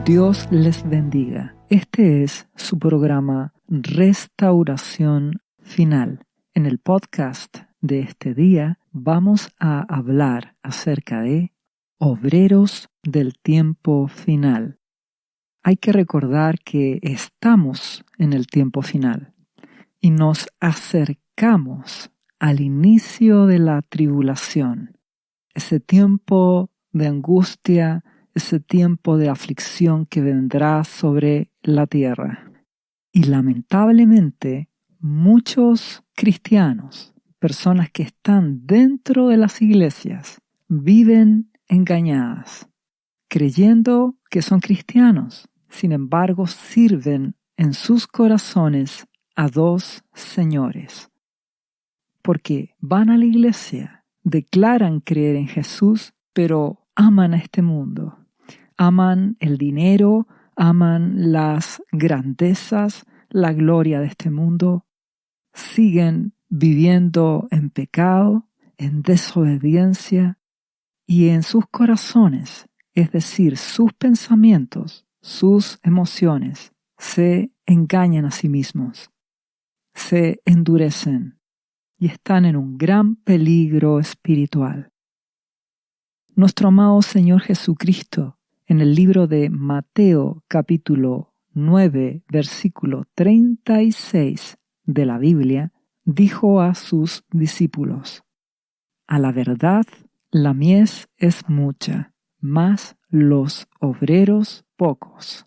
Dios les bendiga. Este es su programa Restauración Final. En el podcast de este día vamos a hablar acerca de obreros del tiempo final. Hay que recordar que estamos en el tiempo final y nos acercamos al inicio de la tribulación, ese tiempo de angustia, ese tiempo de aflicción que vendrá sobre la tierra. Y lamentablemente, muchos cristianos, personas que están dentro de las iglesias, viven engañadas, creyendo que son cristianos. Sin embargo, sirven en sus corazones a dos señores, porque van a la iglesia, declaran creer en Jesús, pero aman a este mundo, aman el dinero, aman las grandezas, la gloria de este mundo, siguen viviendo en pecado, en desobediencia, y en sus corazones, es decir, sus pensamientos, sus emociones, se engañan a sí mismos, se endurecen y están en un gran peligro espiritual. Nuestro amado Señor Jesucristo, en el libro de Mateo capítulo 9, versículo 36 de la Biblia, dijo a sus discípulos: «A la verdad, la mies es mucha, mas los obreros pocos.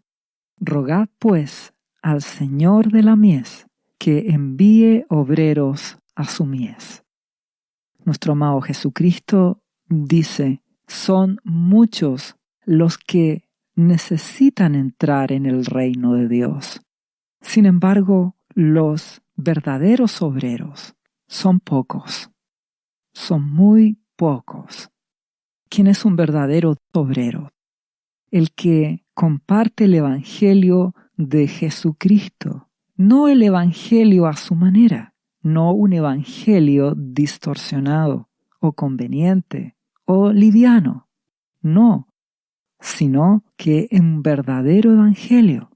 Rogad pues al Señor de la mies que envíe obreros a su mies». Nuestro amado Jesucristo dice: son muchos los que necesitan entrar en el reino de Dios. Sin embargo, los verdaderos obreros son pocos. Son muy pocos. ¿Quién es un verdadero obrero? El que comparte el evangelio de Jesucristo, no el evangelio a su manera, no un evangelio distorsionado o conveniente o liviano, no, sino que un verdadero evangelio,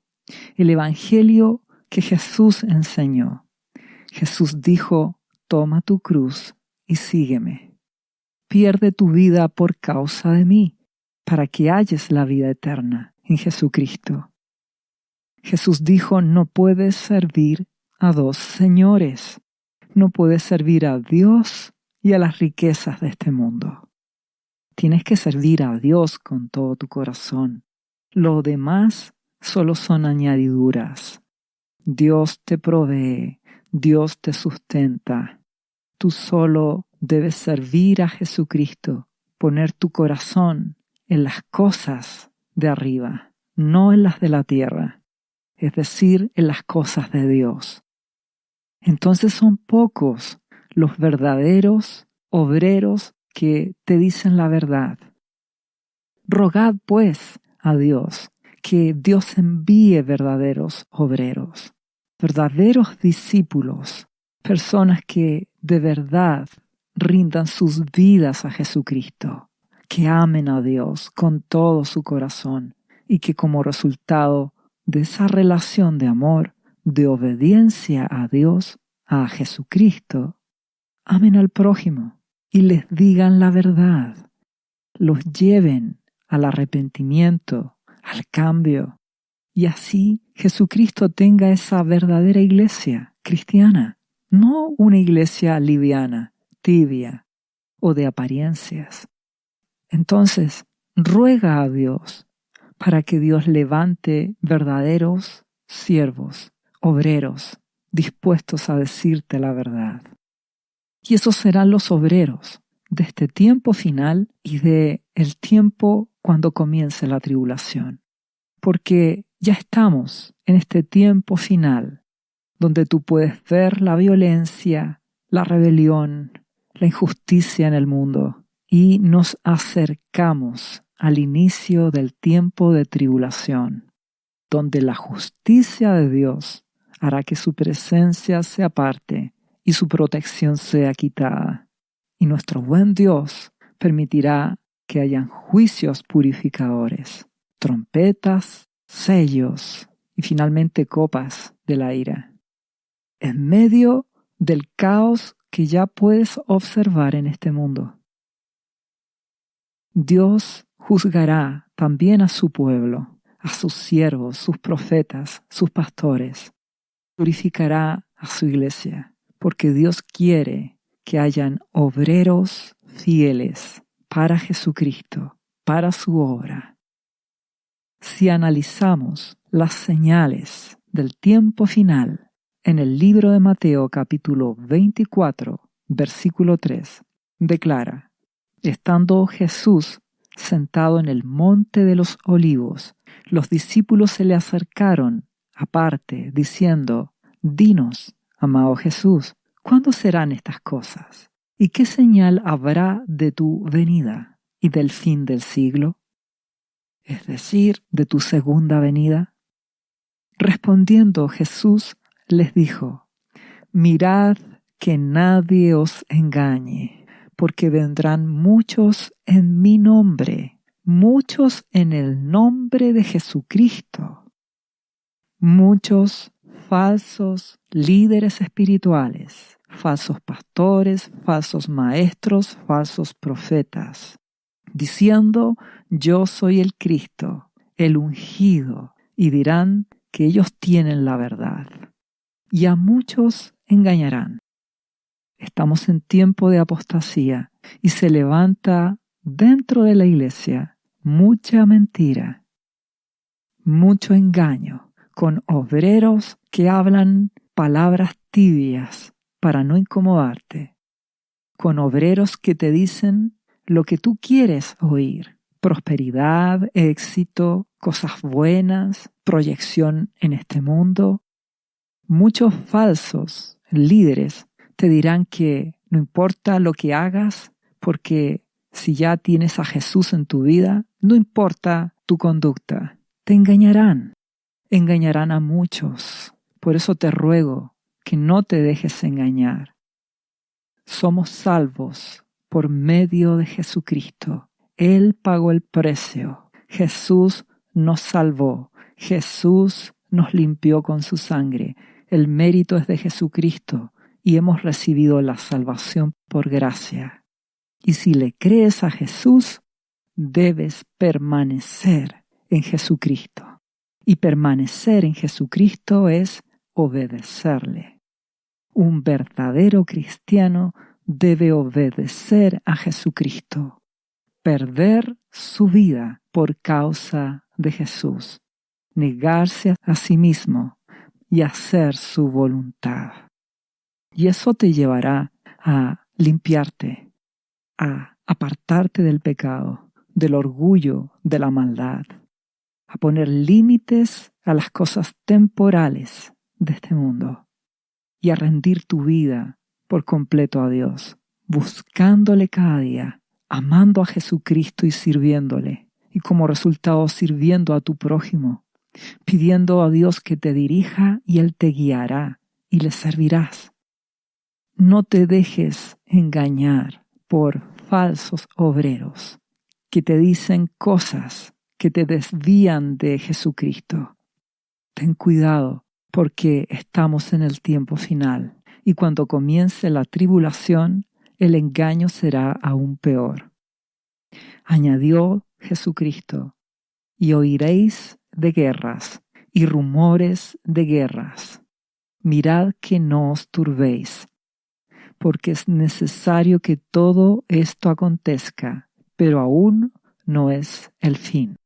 el evangelio que Jesús enseñó. Jesús dijo: «Toma tu cruz y sígueme. Pierde tu vida por causa de mí, para que halles la vida eterna en Jesucristo». Jesús dijo: «No puedes servir a dos señores. No puedes servir a Dios y a las riquezas de este mundo. Tienes que servir a Dios con todo tu corazón. Lo demás solo son añadiduras. Dios te provee, Dios te sustenta. Tú solo debes servir a Jesucristo, poner tu corazón en las cosas de arriba, no en las de la tierra, es decir, en las cosas de Dios». Entonces son pocos los verdaderos obreros que te dicen la verdad. Rogad pues a Dios que Dios envíe verdaderos obreros, verdaderos discípulos, personas que de verdad rindan sus vidas a Jesucristo, que amen a Dios con todo su corazón y que como resultado de esa relación de amor, de obediencia a Dios, a Jesucristo, amen al prójimo y les digan la verdad, los lleven al arrepentimiento, al cambio, y así Jesucristo tenga esa verdadera iglesia cristiana, no una iglesia liviana, tibia o de apariencias. Entonces, ruega a Dios para que Dios levante verdaderos siervos, obreros, dispuestos a decirte la verdad. Y esos serán los obreros de este tiempo final y de el tiempo cuando comience la tribulación. Porque ya estamos en este tiempo final donde tú puedes ver la violencia, la rebelión, la injusticia en el mundo y nos acercamos al inicio del tiempo de tribulación, donde la justicia de Dios hará que su presencia se aparte y su protección sea quitada. Y nuestro buen Dios permitirá que hayan juicios purificadores, trompetas sellos y finalmente copas de la ira. En medio del caos que ya puedes observar en este mundo, Dios juzgará también a su pueblo, a sus siervos, sus profetas, sus pastores. Purificará a su iglesia, porque Dios quiere que hayan obreros fieles para Jesucristo, para su obra. Si analizamos las señales del tiempo final en el libro de Mateo capítulo 24, versículo 3, declara: estando Jesús sentado en el monte de los olivos, los discípulos se le acercaron aparte, diciendo: dinos, amado Jesús, ¿cuándo serán estas cosas? ¿Y qué señal habrá de tu venida y del fin del siglo? Es decir, de tu segunda venida. Respondiendo Jesús les dijo: mirad que nadie os engañe, porque vendrán muchos en mi nombre, muchos en el nombre de Jesucristo, muchos falsos líderes espirituales, falsos pastores, falsos maestros, falsos profetas, diciendo: yo soy el Cristo, el ungido, y dirán que ellos tienen la verdad. Y a muchos engañarán. Estamos en tiempo de apostasía y se levanta dentro de la iglesia mucha mentira, mucho engaño, con obreros que hablan palabras tibias para no incomodarte, con obreros que te dicen lo que tú quieres oír: prosperidad, éxito, cosas buenas, proyección en este mundo. Muchos falsos líderes te dirán que no importa lo que hagas, porque si ya tienes a Jesús en tu vida, no importa tu conducta. Te engañarán a muchos. Por eso te ruego que no te dejes engañar. Somos salvos por medio de Jesucristo. Él pagó el precio. Jesús nos salvó. Jesús nos limpió con su sangre. El mérito es de Jesucristo y hemos recibido la salvación por gracia. Y si le crees a Jesús, debes permanecer en Jesucristo. Y permanecer en Jesucristo es obedecerle. Un verdadero cristiano debe obedecer a Jesucristo, perder su vida por causa de Jesús, negarse a sí mismo y hacer su voluntad. Y eso te llevará a limpiarte, a apartarte del pecado, del orgullo, de la maldad, a poner límites a las cosas temporales de este mundo y a rendir tu vida por completo a Dios, buscándole cada día, amando a Jesucristo y sirviéndole, y como resultado sirviendo a tu prójimo, pidiendo a Dios que te dirija y Él te guiará y le servirás. No te dejes engañar por falsos obreros que te dicen cosas que te desvían de Jesucristo. Ten cuidado, porque estamos en el tiempo final y cuando comience la tribulación, el engaño será aún peor. Añadió Jesucristo: y oiréis de guerras y rumores de guerras. Mirad que no os turbéis, porque es necesario que todo esto acontezca, pero aún no es el fin.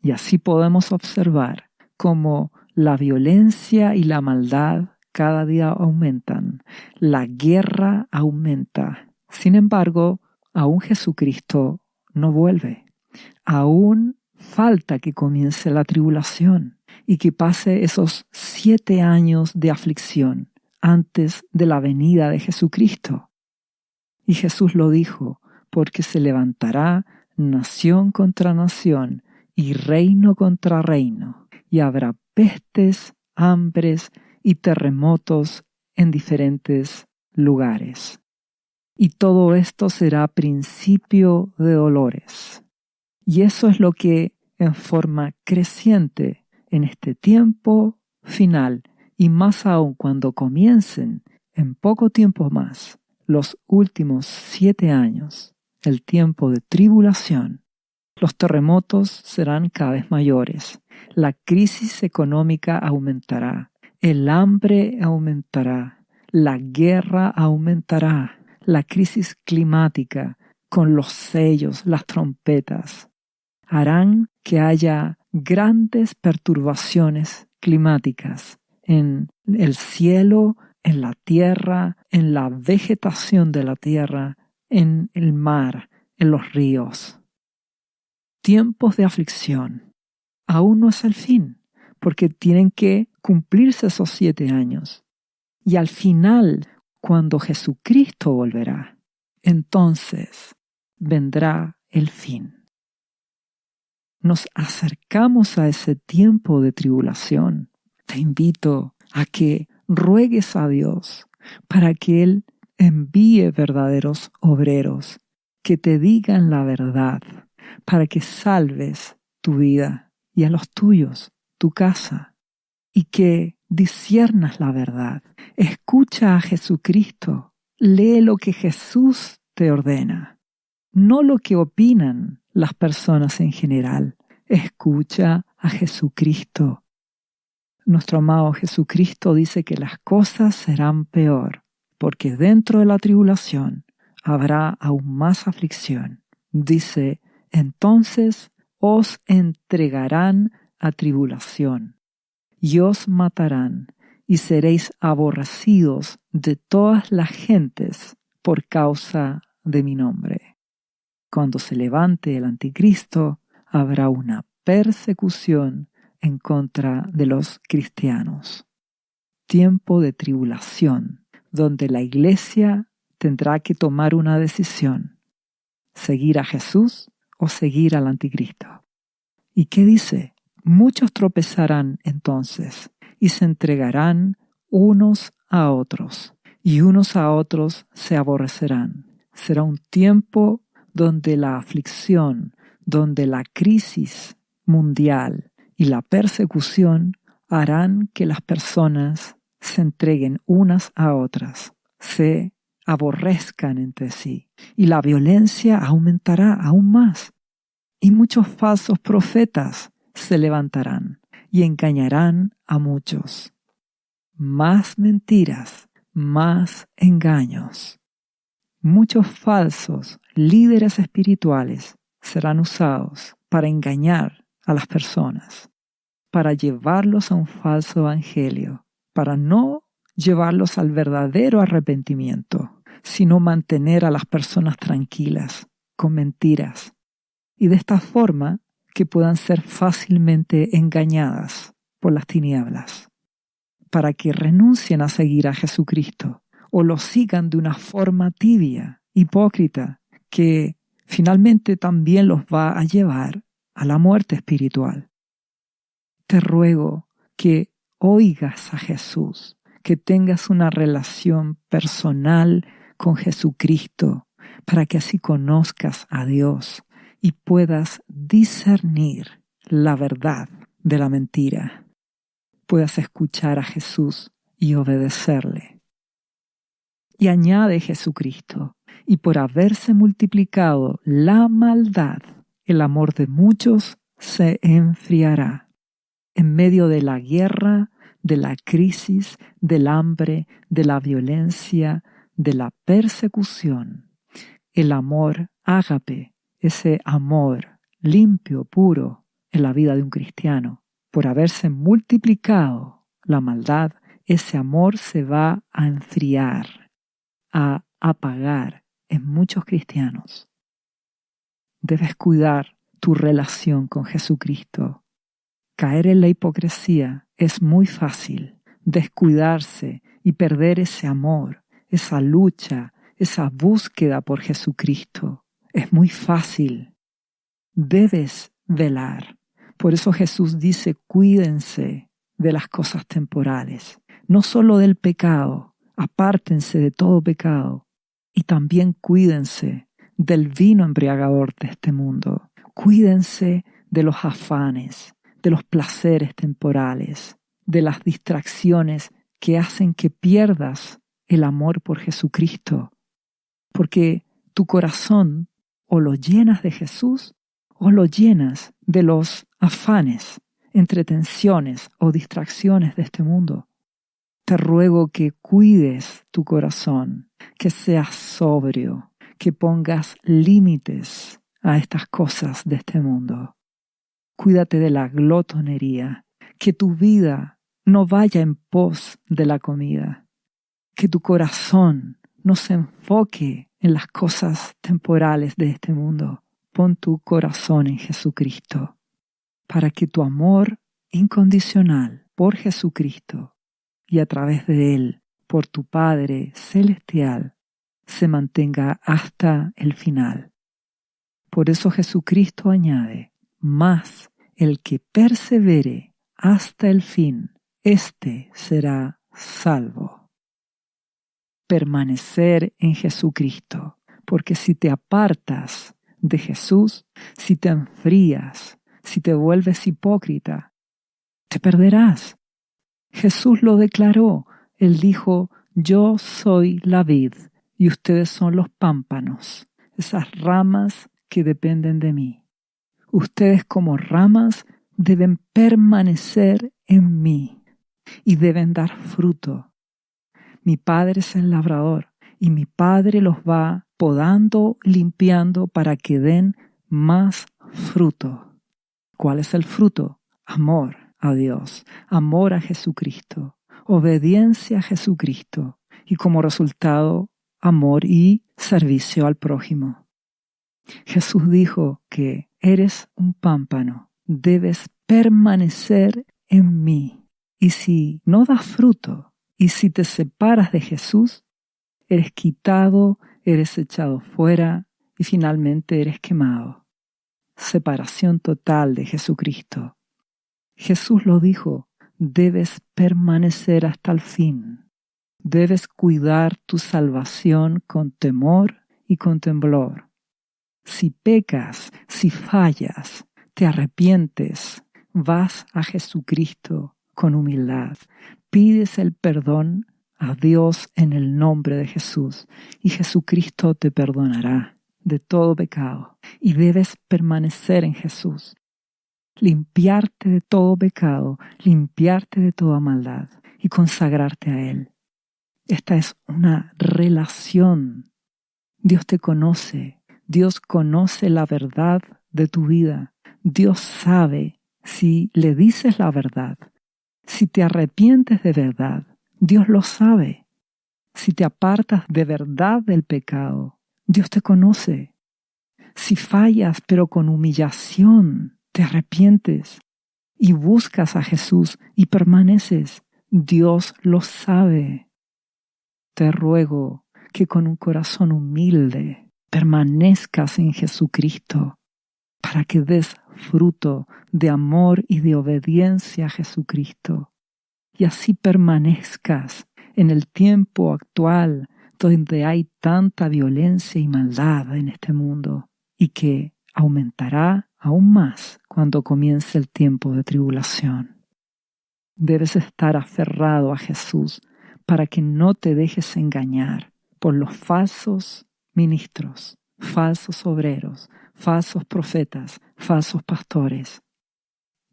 Y así podemos observar cómo la violencia y la maldad cada día aumentan, la guerra aumenta. Sin embargo, aún Jesucristo no vuelve. Aún falta que comience la tribulación y que pase esos 7 años de aflicción antes de la venida de Jesucristo. Y Jesús lo dijo: porque se levantará nación contra nación y reino contra reino, y habrá pestes, hambres y terremotos en diferentes lugares. Y todo esto será principio de dolores. Y eso es lo que en forma creciente en este tiempo final y más aún cuando comiencen en poco tiempo más los últimos 7 años, el tiempo de tribulación. Los terremotos serán cada vez mayores, la crisis económica aumentará, el hambre aumentará, la guerra aumentará, la crisis climática con los sellos, las trompetas, harán que haya grandes perturbaciones climáticas en el cielo, en la tierra, en la vegetación de la tierra, en el mar, en los ríos. Tiempos de aflicción. Aún no es el fin, porque tienen que cumplirse esos 7 años. Y al final, cuando Jesucristo volverá, entonces vendrá el fin. Nos acercamos a ese tiempo de tribulación. Te invito a que ruegues a Dios para que Él envíe verdaderos obreros que te digan la verdad, para que salves tu vida y a los tuyos, tu casa, y que disciernas la verdad. Escucha a Jesucristo, lee lo que Jesús te ordena, no lo que opinan las personas en general. Escucha a Jesucristo. Nuestro amado Jesucristo dice que las cosas serán peor, porque dentro de la tribulación habrá aún más aflicción. Dice, entonces os entregarán a tribulación, y os matarán, y seréis aborrecidos de todas las gentes por causa de mi nombre. Cuando se levante el anticristo, habrá una persecución en contra de los cristianos. Tiempo de tribulación, donde la iglesia tendrá que tomar una decisión: seguir a Jesús o seguir al anticristo. ¿Y qué dice? Muchos tropezarán entonces y se entregarán unos a otros, y unos a otros se aborrecerán. Será un tiempo donde la aflicción, donde la crisis mundial y la persecución harán que las personas se entreguen unas a otras, se aborrezcan entre sí, y la violencia aumentará aún más. Y muchos falsos profetas se levantarán y engañarán a muchos. Más mentiras, más engaños. Muchos falsos líderes espirituales serán usados para engañar a las personas, para llevarlos a un falso evangelio, para no llevarlos al verdadero arrepentimiento, sino mantener a las personas tranquilas con mentiras, y de esta forma que puedan ser fácilmente engañadas por las tinieblas, para que renuncien a seguir a Jesucristo o lo sigan de una forma tibia, hipócrita, que finalmente también los va a llevar a la muerte espiritual. Te ruego que oigas a Jesús, que tengas una relación personal con Jesucristo, para que así conozcas a Dios y puedas discernir la verdad de la mentira. Puedas escuchar a Jesús y obedecerle. Y añade Jesucristo, y por haberse multiplicado la maldad, el amor de muchos se enfriará. En medio de la guerra, de la crisis, del hambre, de la violencia, de la persecución, el amor ágape, ese amor limpio, puro en la vida de un cristiano, por haberse multiplicado la maldad, ese amor se va a enfriar, a apagar en muchos cristianos. Debes cuidar tu relación con Jesucristo. Caer en la hipocresía es muy fácil. Descuidarse y perder ese amor, esa lucha, esa búsqueda por Jesucristo es muy fácil. Debes velar. Por eso Jesús dice, cuídense de las cosas temporales, no solo del pecado, apártense de todo pecado, y también cuídense del vino embriagador de este mundo. Cuídense de los afanes, de los placeres temporales, de las distracciones que hacen que pierdas el amor por Jesucristo, porque tu corazón o lo llenas de Jesús o lo llenas de los afanes, entretenciones o distracciones de este mundo. Te ruego que cuides tu corazón, que seas sobrio, que pongas límites a estas cosas de este mundo. Cuídate de la glotonería, que tu vida no vaya en pos de la comida, que tu corazón no se enfoque en las cosas temporales de este mundo. Pon tu corazón en Jesucristo, para que tu amor incondicional por Jesucristo y a través de Él, por tu Padre Celestial, se mantenga hasta el final. Por eso Jesucristo añade, mas el que persevere hasta el fin, éste será salvo. Permanecer en Jesucristo, porque si te apartas de Jesús, si te enfrías, si te vuelves hipócrita, te perderás. Jesús lo declaró. Él dijo, yo soy la vid y ustedes son los pámpanos, esas ramas que dependen de mí. Ustedes como ramas deben permanecer en mí y deben dar fruto. Mi Padre es el labrador y mi Padre los va podando, limpiando para que den más fruto. ¿Cuál es el fruto? Amor a Dios, amor a Jesucristo, obediencia a Jesucristo y como resultado, amor y servicio al prójimo. Jesús dijo que eres un pámpano, debes permanecer en mí. Y si no das fruto, y si te separas de Jesús, eres quitado, eres echado fuera y finalmente eres quemado. Separación total de Jesucristo. Jesús lo dijo, debes permanecer hasta el fin. Debes cuidar tu salvación con temor y con temblor. Si pecas, si fallas, te arrepientes, vas a Jesucristo con humildad, pides el perdón a Dios en el nombre de Jesús y Jesucristo te perdonará de todo pecado y debes permanecer en Jesús. Limpiarte de todo pecado, limpiarte de toda maldad y consagrarte a Él. Esta es una relación. Dios te conoce, Dios conoce la verdad de tu vida. Dios sabe si le dices la verdad, si te arrepientes de verdad, Dios lo sabe. Si te apartas de verdad del pecado, Dios te conoce. Si fallas pero con humillación, te arrepientes y buscas a Jesús y permaneces, Dios lo sabe. Te ruego que con un corazón humilde permanezcas en Jesucristo para que des fruto de amor y de obediencia a Jesucristo y así permanezcas en el tiempo actual donde hay tanta violencia y maldad en este mundo y que aumentará aún más cuando comience el tiempo de tribulación. Debes estar aferrado a Jesús para que no te dejes engañar por los falsos ministros, falsos obreros, falsos profetas, falsos pastores,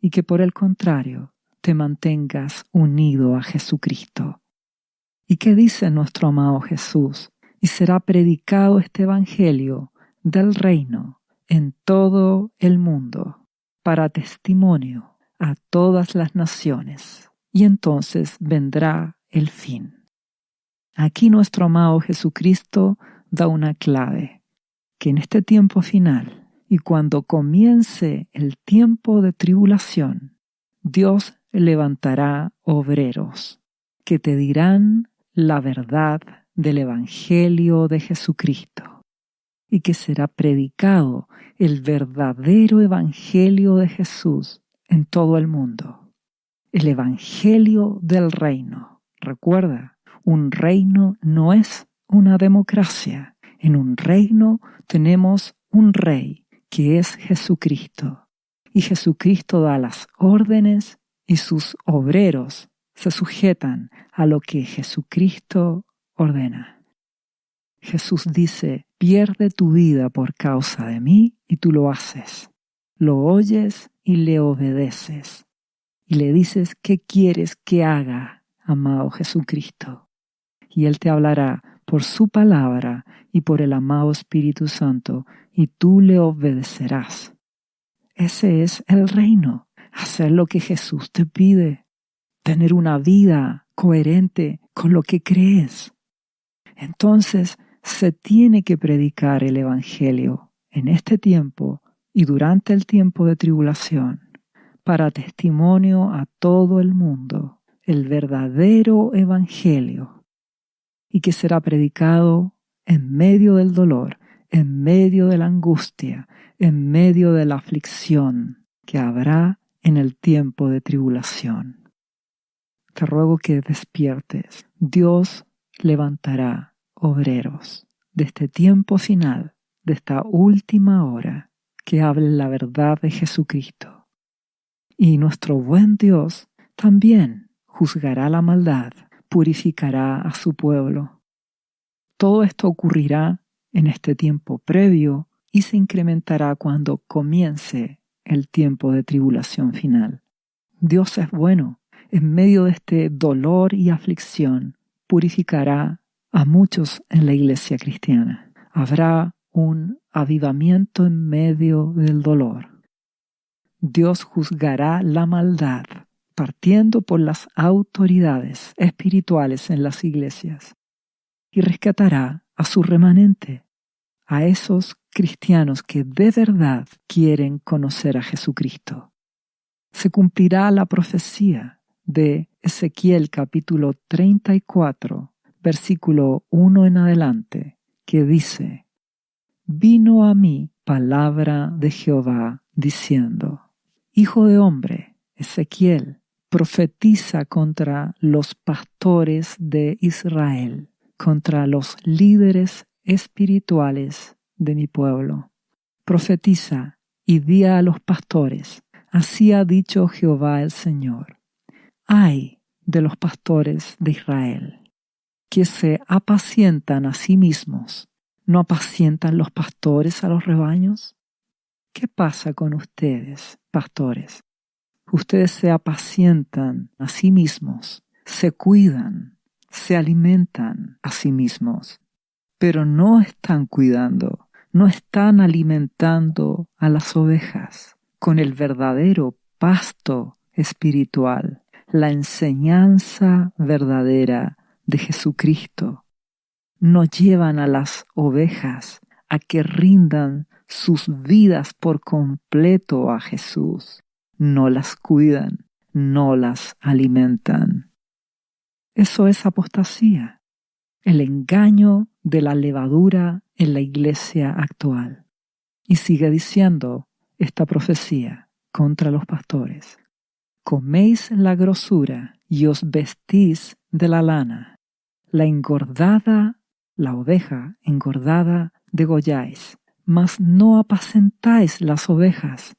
y que por el contrario te mantengas unido a Jesucristo. ¿Y qué dice nuestro amado Jesús? Y será predicado este evangelio del reino en todo el mundo para testimonio a todas las naciones, y entonces vendrá el fin. Aquí nuestro amado Jesucristo da una clave, que en este tiempo final y cuando comience el tiempo de tribulación, Dios levantará obreros que te dirán la verdad del Evangelio de Jesucristo y que será predicado el verdadero Evangelio de Jesús en todo el mundo. El Evangelio del reino. Recuerda, un reino no es una democracia. En un reino tenemos un rey que es Jesucristo y Jesucristo da las órdenes y sus obreros se sujetan a lo que Jesucristo ordena. Jesús dice, pierde tu vida por causa de mí y tú lo haces. Lo oyes y le obedeces. Y le dices, ¿qué quieres que haga, amado Jesucristo? Y Él te hablará por su palabra y por el amado Espíritu Santo, y tú le obedecerás. Ese es el reino, hacer lo que Jesús te pide, tener una vida coherente con lo que crees. Entonces, se tiene que predicar el Evangelio en este tiempo y durante el tiempo de tribulación, para testimonio a todo el mundo, el verdadero Evangelio, y que será predicado en medio del dolor, en medio de la angustia, en medio de la aflicción que habrá en el tiempo de tribulación. Te ruego que despiertes. Dios levantará obreros de este tiempo final, de esta última hora, que hablen la verdad de Jesucristo. Y nuestro buen Dios también juzgará la maldad, purificará a su pueblo. Todo esto ocurrirá en este tiempo previo y se incrementará cuando comience el tiempo de tribulación final. Dios es bueno. En medio de este dolor y aflicción, purificará a muchos en la iglesia cristiana. Habrá un avivamiento en medio del dolor. Dios juzgará la maldad, partiendo por las autoridades espirituales en las iglesias, y rescatará a su remanente, a esos cristianos que de verdad quieren conocer a Jesucristo. Se cumplirá la profecía de Ezequiel capítulo 34, versículo 1 en adelante, que dice: Vino a mí palabra de Jehová diciendo: Hijo de hombre, Ezequiel, profetiza contra los pastores de Israel, contra los líderes espirituales de mi pueblo. Profetiza y di a los pastores: Así ha dicho Jehová el Señor. Ay de los pastores de Israel, que se apacientan a sí mismos. ¿No apacientan los pastores a los rebaños? ¿Qué pasa con ustedes, pastores? Ustedes se apacientan a sí mismos, se cuidan, se alimentan a sí mismos, pero no están cuidando, no están alimentando a las ovejas con el verdadero pasto espiritual, la enseñanza verdadera de Jesucristo. No llevan a las ovejas a que rindan sus vidas por completo a Jesús. No las cuidan, no las alimentan. Eso es apostasía, el engaño de la levadura en la iglesia actual. Y sigue diciendo esta profecía contra los pastores: Coméis la grosura y os vestís de la lana. La engordada, la oveja engordada degolláis, mas no apacentáis las ovejas.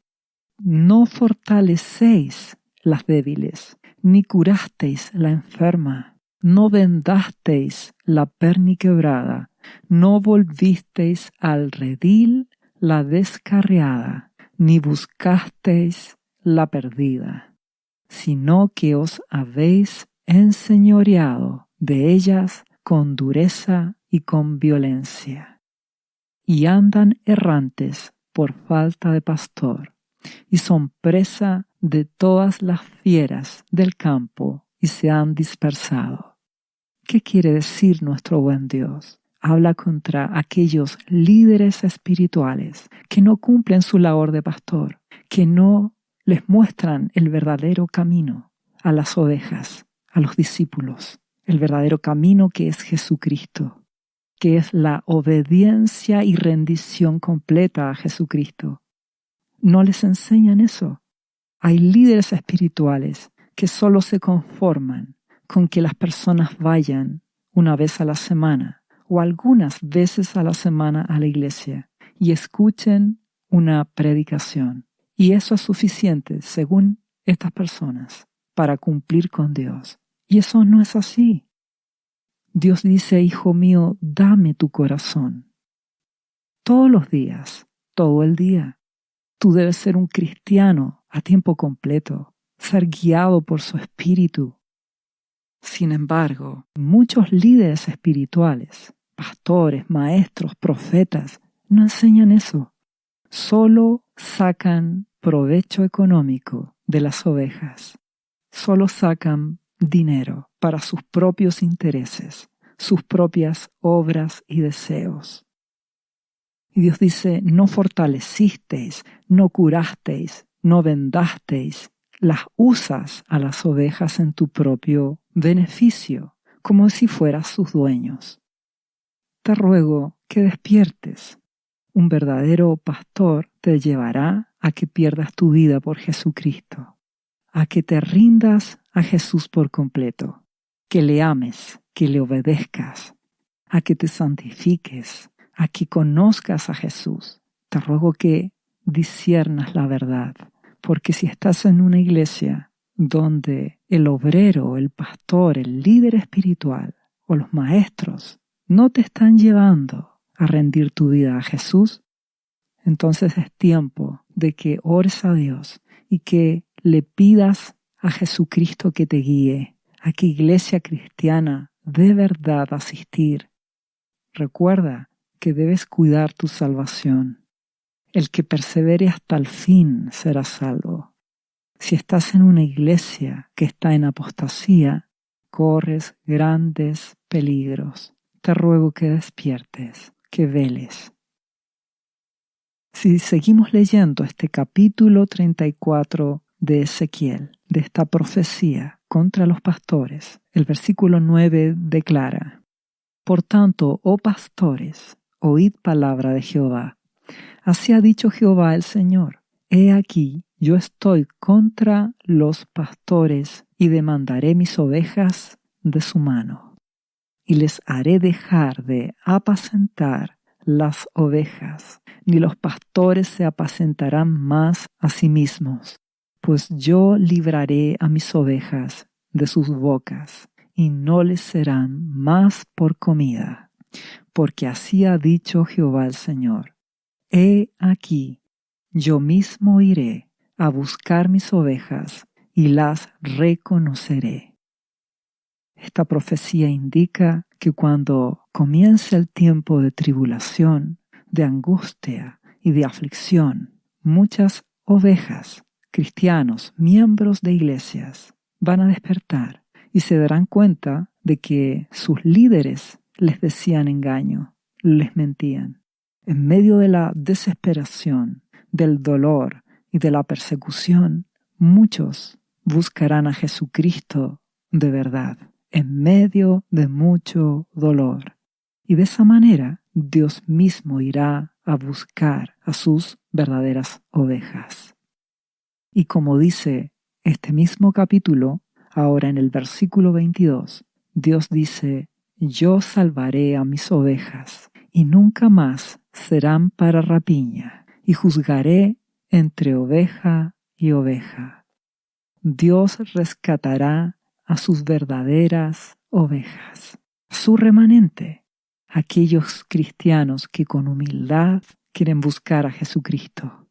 No fortalecéis las débiles, ni curasteis la enferma. No vendasteis la perniquebrada, no volvisteis al redil la descarriada, ni buscasteis la perdida, sino que os habéis enseñoreado de ellas con dureza y con violencia. Y andan errantes por falta de pastor, y son presa de todas las fieras del campo, y se han dispersado. ¿Qué quiere decir nuestro buen Dios? Habla contra aquellos líderes espirituales que no cumplen su labor de pastor, que no les muestran el verdadero camino a las ovejas, a los discípulos, el verdadero camino que es Jesucristo, que es la obediencia y rendición completa a Jesucristo. No les enseñan eso. Hay líderes espirituales que solo se conforman con que las personas vayan una vez a la semana o algunas veces a la semana a la iglesia y escuchen una predicación Y eso es suficiente, según estas personas, para cumplir con Dios. Y eso no es así. Dios dice, hijo mío, dame tu corazón. Todos los días, todo el día. Tú debes ser un cristiano a tiempo completo, ser guiado por su espíritu. Sin embargo, muchos líderes espirituales, pastores, maestros, profetas, no enseñan eso. Solo sacan provecho económico de las ovejas. Solo sacan dinero para sus propios intereses, sus propias obras y deseos. Y Dios dice, no fortalecisteis, no curasteis, no vendasteis, las usas a las ovejas en tu propio beneficio, como si fueras sus dueños. Te ruego que despiertes. Un verdadero pastor te llevará a que pierdas tu vida por Jesucristo, a que te rindas a Jesús por completo, que le ames, que le obedezcas, a que te santifiques, a que conozcas a Jesús. Te ruego que disciernas la verdad, porque si estás en una iglesia donde el obrero, el pastor, el líder espiritual o los maestros no te están llevando a rendir tu vida a Jesús, entonces es tiempo de que ores a Dios y que le pidas a Jesucristo que te guíe, a qué iglesia cristiana de verdad asistir. Recuerda que debes cuidar tu salvación. El que persevere hasta el fin será salvo. Si estás en una iglesia que está en apostasía, corres grandes peligros. Te ruego que despiertes, que veles. Si seguimos leyendo este capítulo 34 de Ezequiel, de esta profecía contra los pastores, el versículo 9 declara: Por tanto, oh pastores, oíd palabra de Jehová. Así ha dicho Jehová el Señor: He aquí, yo estoy contra los pastores y demandaré mis ovejas de su mano, y les haré dejar de apacentar las ovejas, ni los pastores se apacentarán más a sí mismos, pues yo libraré a mis ovejas de sus bocas, y no les serán más por comida, porque así ha dicho Jehová el Señor: He aquí, yo mismo iré a buscar mis ovejas y las reconoceré. Esta profecía indica que cuando comience el tiempo de tribulación, de angustia y de aflicción, muchas ovejas, cristianos, miembros de iglesias, van a despertar y se darán cuenta de que sus líderes les decían engaño, les mentían. En medio de la desesperación, del dolor y de la persecución, muchos buscarán a Jesucristo de verdad, en medio de mucho dolor. Y de esa manera, Dios mismo irá a buscar a sus verdaderas ovejas. Y como dice este mismo capítulo, ahora en el versículo 22, Dios dice: Yo salvaré a mis ovejas, y nunca más serán para rapiña, y juzgaré entre oveja y oveja. Dios rescatará a sus verdaderas ovejas, su remanente, aquellos cristianos que con humildad quieren buscar a Jesucristo.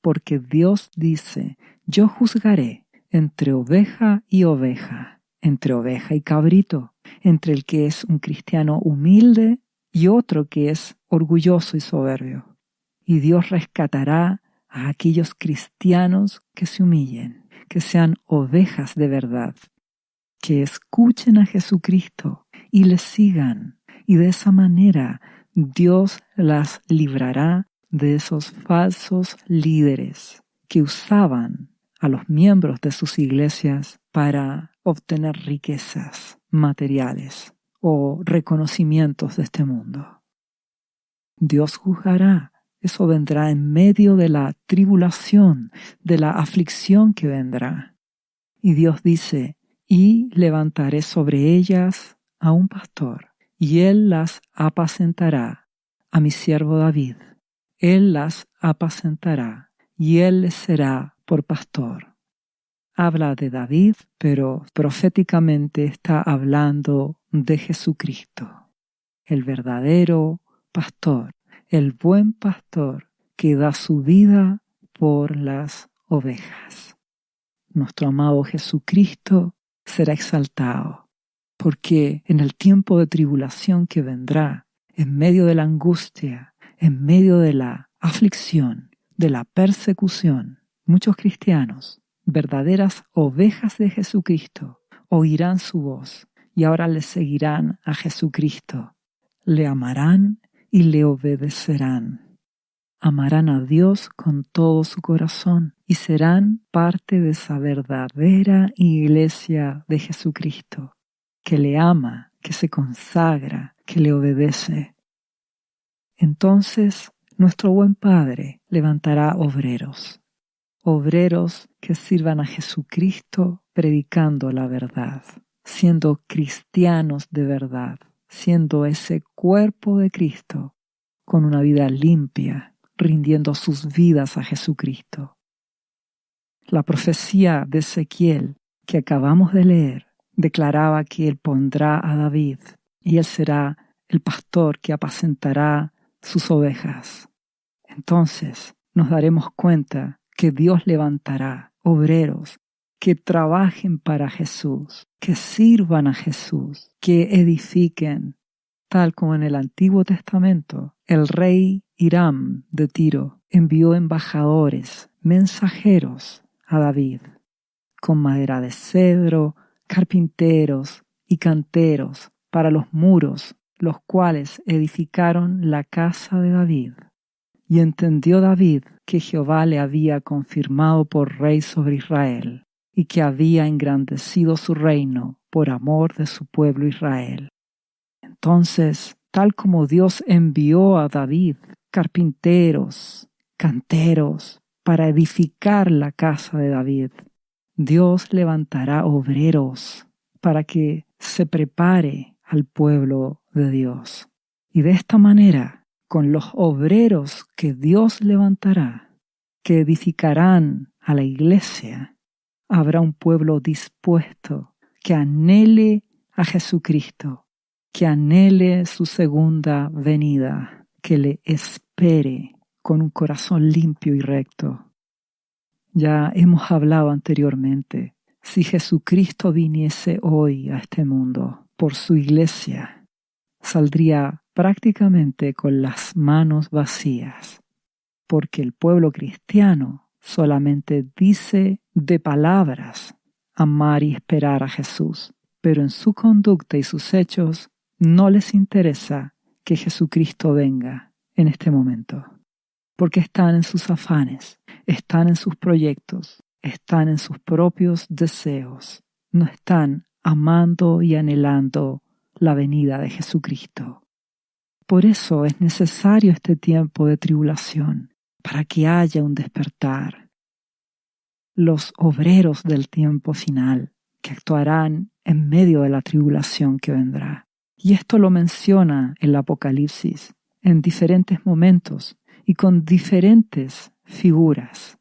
Porque Dios dice: yo juzgaré entre oveja y oveja, entre oveja y cabrito, entre el que es un cristiano humilde y otro que es orgulloso y soberbio. Y Dios rescatará a aquellos cristianos que se humillen, que sean ovejas de verdad, que escuchen a Jesucristo y le sigan. Y de esa manera Dios las librará de esos falsos líderes que usaban a los miembros de sus iglesias para obtener riquezas materiales o reconocimientos de este mundo. Dios juzgará. Eso vendrá en medio de la tribulación, de la aflicción que vendrá. Y Dios dice: y levantaré sobre ellas a un pastor, y él las apacentará, a mi siervo David. Él las apacentará, y él les será por pastor. Habla de David, pero proféticamente está hablando de Jesucristo, el verdadero pastor, el buen pastor que da su vida por las ovejas. Nuestro amado Jesucristo será exaltado, porque en el tiempo de tribulación que vendrá, en medio de la angustia, en medio de la aflicción, de la persecución, muchos cristianos, verdaderas ovejas de Jesucristo, oirán su voz y ahora le seguirán a Jesucristo. Le amarán y le obedecerán. Amarán a Dios con todo su corazón y serán parte de esa verdadera iglesia de Jesucristo, que le ama, que se consagra, que le obedece. Entonces, nuestro buen Padre levantará obreros que sirvan a Jesucristo predicando la verdad, siendo cristianos de verdad, siendo ese cuerpo de Cristo con una vida limpia, rindiendo sus vidas a Jesucristo. La profecía de Ezequiel que acabamos de leer declaraba que Él pondrá a David y Él será el pastor que apacentará sus ovejas. Entonces nos daremos cuenta que Dios levantará obreros que trabajen para Jesús, que sirvan a Jesús, que edifiquen, tal como en el Antiguo Testamento el rey Hiram de Tiro envió embajadores, mensajeros a David, con madera de cedro, carpinteros y canteros para los muros, los cuales edificaron la casa de David. Y entendió David que Jehová le había confirmado por rey sobre Israel, y que había engrandecido su reino por amor de su pueblo Israel. Entonces, tal como Dios envió a David carpinteros, canteros, para edificar la casa de David, Dios levantará obreros para que se prepare al pueblo de Dios. Y de esta manera, con los obreros que Dios levantará, que edificarán a la iglesia, habrá un pueblo dispuesto que anhele a Jesucristo, que anhele su segunda venida, que le espere con un corazón limpio y recto. Ya hemos hablado anteriormente, si Jesucristo viniese hoy a este mundo por su iglesia, saldría prácticamente con las manos vacías, porque el pueblo cristiano solamente dice de palabras amar y esperar a Jesús, pero en su conducta y sus hechos no les interesa que Jesucristo venga en este momento, porque están en sus afanes, están en sus proyectos, están en sus propios deseos, no están amando y anhelando la venida de Jesucristo. Por eso es necesario este tiempo de tribulación, para que haya un despertar. Los obreros del tiempo final, que actuarán en medio de la tribulación que vendrá. Y esto lo menciona el Apocalipsis en diferentes momentos y con diferentes figuras.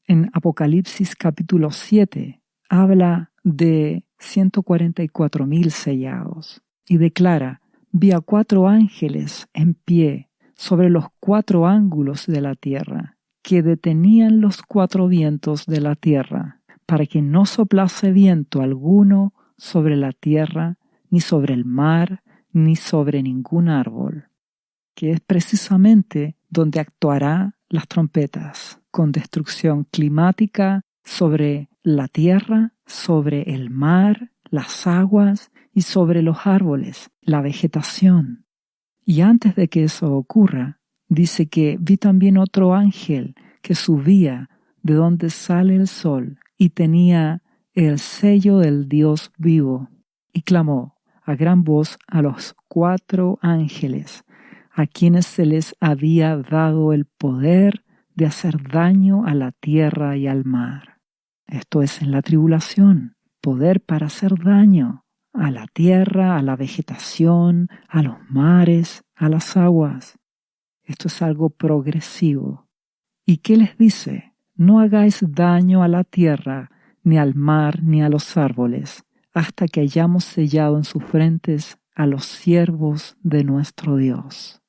En Apocalipsis capítulo 7 habla de 144,000 sellados y declara: vi a 4 ángeles en pie sobre los 4 ángulos de la tierra, que detenían los 4 vientos de la tierra, para que no soplase viento alguno sobre la tierra, ni sobre el mar, ni sobre ningún árbol, que es precisamente donde actuará las trompetas, con destrucción climática sobre la tierra, sobre el mar, las aguas y sobre los árboles, la vegetación. Y antes de que eso ocurra, dice que vi también otro ángel que subía de donde sale el sol y tenía el sello del Dios vivo, y clamó a gran voz a los 4 ángeles, a quienes se les había dado el poder de hacer daño a la tierra y al mar. Esto es en la tribulación, poder para hacer daño a la tierra, a la vegetación, a los mares, a las aguas. Esto es algo progresivo. ¿Y qué les dice? no hagáis daño a la tierra, ni al mar, ni a los árboles, hasta que hayamos sellado en sus frentes a los siervos de nuestro Dios.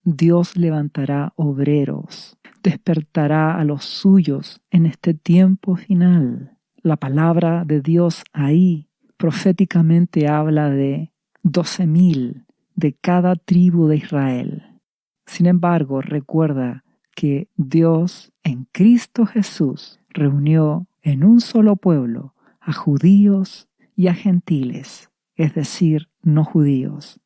Dios levantará obreros, despertará a los suyos en este tiempo final. La palabra de Dios ahí proféticamente habla de 12,000 de cada tribu de Israel. Sin embargo, recuerda que Dios en Cristo Jesús reunió en un solo pueblo a judíos y a gentiles, es decir, no judíos,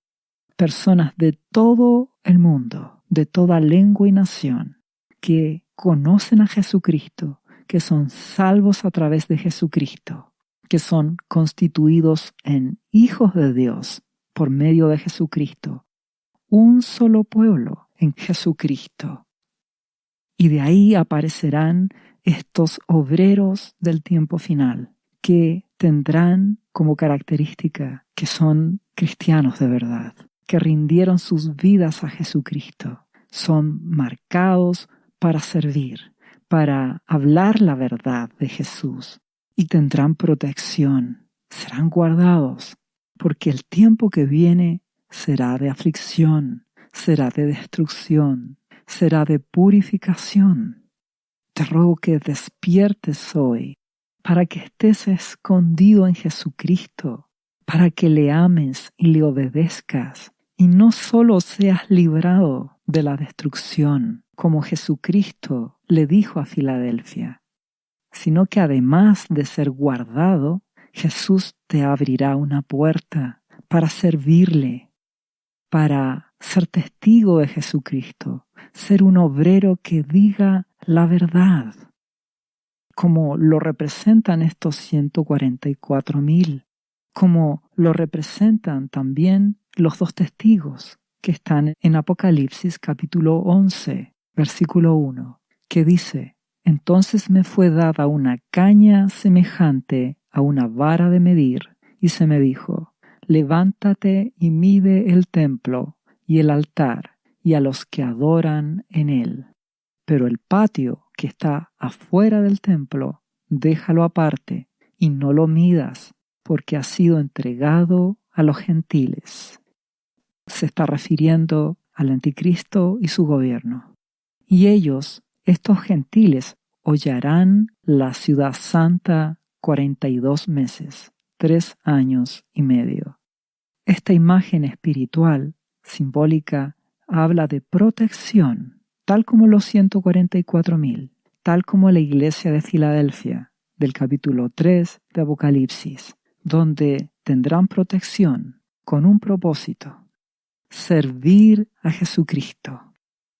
personas de todo el mundo, de toda lengua y nación, que conocen a Jesucristo, que son salvos a través de Jesucristo, que son constituidos en hijos de Dios por medio de Jesucristo, un solo pueblo en Jesucristo. Y de ahí aparecerán estos obreros del tiempo final, que tendrán como característica que son cristianos de verdad, que rindieron sus vidas a Jesucristo, son marcados para servir, para hablar la verdad de Jesús, y tendrán protección, serán guardados, porque el tiempo que viene será de aflicción, será de destrucción, será de purificación. Te ruego que despiertes hoy para que estés escondido en Jesucristo, para que le ames y le obedezcas, y no solo seas librado de la destrucción, como Jesucristo le dijo a Filadelfia, sino que además de ser guardado, Jesús te abrirá una puerta para servirle, para ser testigo de Jesucristo, ser un obrero que diga la verdad, como lo representan estos 144,000, como lo representan también los dos testigos que están en Apocalipsis capítulo 11, versículo 1, que dice: Entonces me fue dada una caña semejante a una vara de medir, y se me dijo: Levántate y mide el templo y el altar y a los que adoran en él. Pero el patio que está afuera del templo, déjalo aparte y no lo midas, porque ha sido entregado a los gentiles. Se está refiriendo al anticristo y su gobierno. Y ellos, estos gentiles, hollarán la ciudad santa 42 meses, 3 años y medio. Esta imagen espiritual, simbólica, habla de protección, tal como los 144,000, tal como la iglesia de Filadelfia, del capítulo 3 de Apocalipsis, donde tendrán protección con un propósito: servir a Jesucristo,